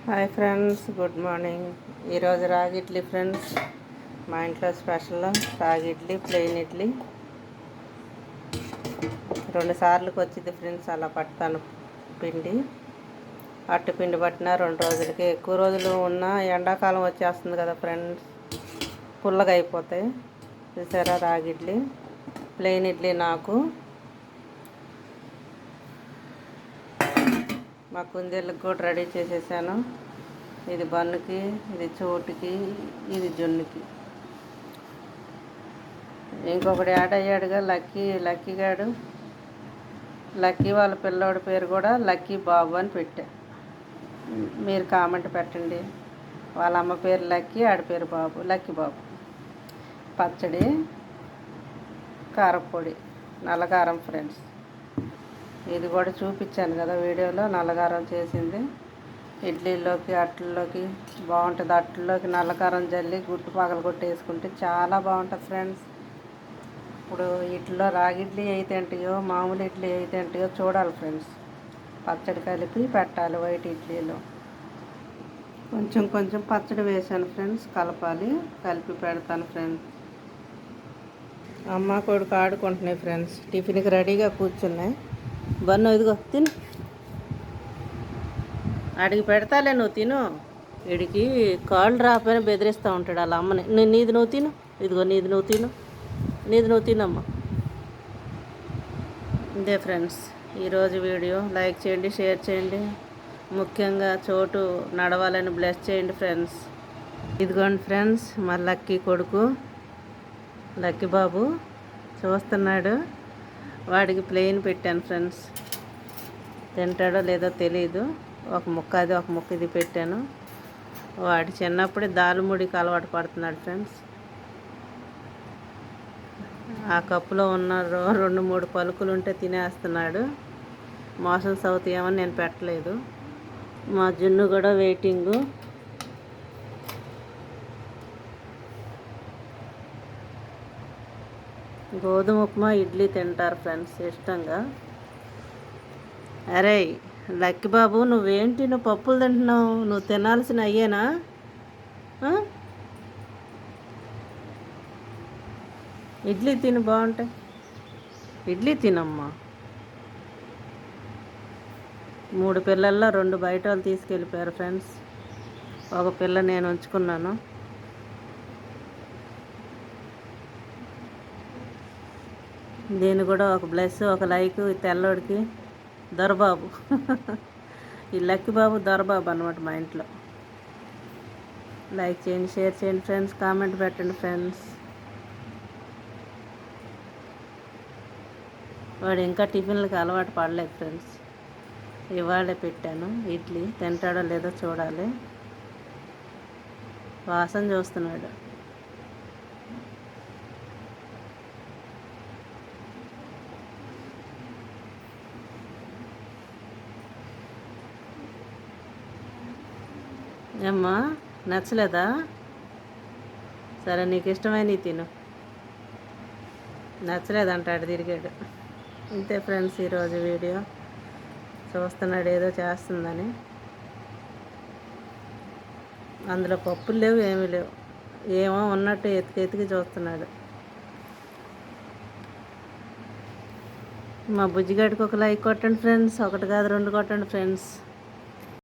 Hi friends, good morning. ఈరోజు రాగి idli friends. మా ఇంట్లో స్పెషల్ రాగి ఇడ్లీ, ప్లెయిన్ ఇడ్లీ. 2 సార్లకు వచ్చింది ఫ్రెండ్స్. అలా పడతాను పిండి. అట్టు పిండి పట్టిన 2 రోజులకి. ఎక్కువ రోజులు ఉన్న ఎండాకాలం వచ్చేస్తుంది కదా ఫ్రెండ్స్, పుల్లగా అయిపోతాయి. చూసారా రాగి ఇడ్లీ, ప్లెయిన్ ఇడ్లీ. నాకు మా కుందేళ్ళకి కూడా రెడీ చేసేసాను. ఇది బన్నుకి, ఇది చోటుకి, ఇది జొన్నుకి. ఇంకొకటి యాడ్ అయ్యాడుగా లక్కీగాడు. లక్కీ వాళ్ళ పిల్లోడి పేరు కూడా లక్కీ బాబు అని పెట్టా. మీరు కామెంట్ పెట్టండి. వాళ్ళ అమ్మ పేరు లక్కీ, ఆడి పేరు బాబు, లక్కీ బాబు. పచ్చడి, కారపొడి, నల్లగారం ఫ్రెండ్స్. ఇది కూడా చూపించాను కదా వీడియోలో, నల్లగారం చేసింది. ఇడ్లీలోకి, అట్లలోకి బాగుంటుంది. అట్లలోకి నల్లకారం జల్లి గుట్టు పగలు కొట్టేసుకుంటే చాలా బాగుంటుంది ఫ్రెండ్స్. ఇప్పుడు ఇడ్లీలో రాగి ఇడ్లీ అయితే ఏంటియో, మామూలు ఇడ్లీ అయితే ఏంటియో చూడాలి ఫ్రెండ్స్. పచ్చడి కలిపి పెట్టాలి వైట్ ఇడ్లీలో. కొంచెం పచ్చడి వేసాను ఫ్రెండ్స్. కలపాలి, కలిపి పెడతాను ఫ్రెండ్స్. అమ్మ కొడుకు ఆడుకుంటున్నాయి ఫ్రెండ్స్. టిఫిన్కి రెడీగా కూర్చున్నాయి. బన్ను ఇదిగో తిను, అడిగి పెడతాలే, నువ్వు తిను. వీడికి కాళ్ళు రాపోయినా బెదిరిస్తూ ఉంటాడు అలా అమ్మని. నీది నువ్వు తిను, ఇదిగో నీది నువ్వు తినమ్మా. ఇదే ఫ్రెండ్స్ ఈరోజు వీడియో. లైక్ చేయండి, షేర్ చేయండి. ముఖ్యంగా చోటు నడవాలని బ్లెస్ చేయండి ఫ్రెండ్స్. ఇదిగోండి ఫ్రెండ్స్, మా లక్కీ కొడుకు లక్కీ బాబు చూస్తున్నాడు. వాడికి ప్లెయిన్ పెట్టాను ఫ్రెండ్స్. తింటాడో లేదో తెలీదు. ఒక ముక్క అది, ఒక ముక్క ఇది పెట్టాను. వాడు చిన్నప్పుడే దాలుముడికి అలవాటు పడుతున్నాడు ఫ్రెండ్స్. ఆ కప్పులో ఉన్న 2-3 పలుకులు ఉంటే తినేస్తున్నాడు. మోషన్స్ అవుతాయేమని నేను పెట్టలేదు. మా జున్ను కూడా వెయిటింగు. గోధుమ ఉప్మా, ఇడ్లీ తింటారు ఫ్రెండ్స్ ఇష్టంగా. అరే లక్కీ బాబు, నువ్వు పప్పులు తింటున్నావు? నువ్వు తినాల్సిన అయ్యేనా? ఇడ్లీ తిని, బాగుంటాయి. ఇడ్లీ తినమ్మా. 3 పిల్లల్లో 2 బయట వాళ్ళు తీసుకెళ్ళిపోయారు ఫ్రెండ్స్. ఒక పిల్ల నేను ఉంచుకున్నాను. దీన్ని కూడా ఒక బ్లెస్, ఒక లైక్. తెల్లోడికి దొరబాబు. ఈ లక్కీ బాబు దొరబాబు అనమాట మా ఇంట్లో. లైక్ చేయండి, షేర్ చేయండి ఫ్రెండ్స్. కామెంట్ పెట్టండి ఫ్రెండ్స్. వాడు ఇంకా టిఫిన్లకి అలవాటు పడలేదు ఫ్రెండ్స్. ఇవాళే పెట్టాను ఇడ్లీ. తింటాడో లేదో చూడాలి. వాసన చూస్తున్నాడు. ఏమ్మా, నచ్చలేదా? సరే, నీకు ఇష్టమైన తిను. నచ్చలేదంటాడు, తిరిగాడు. ఇంతే ఫ్రెండ్స్ ఈరోజు వీడియో. చూస్తున్నాడు ఏదో చేస్తుందని. అందులో పప్పులు లేవు, ఏమీ లేవు. ఏమో ఉన్నట్టు ఎతికి చూస్తున్నాడు. మా బుజ్జిగాడికి ఒక లైక్ కొట్టండి ఫ్రెండ్స్. 1 కాదు 2 కొట్టండి ఫ్రెండ్స్.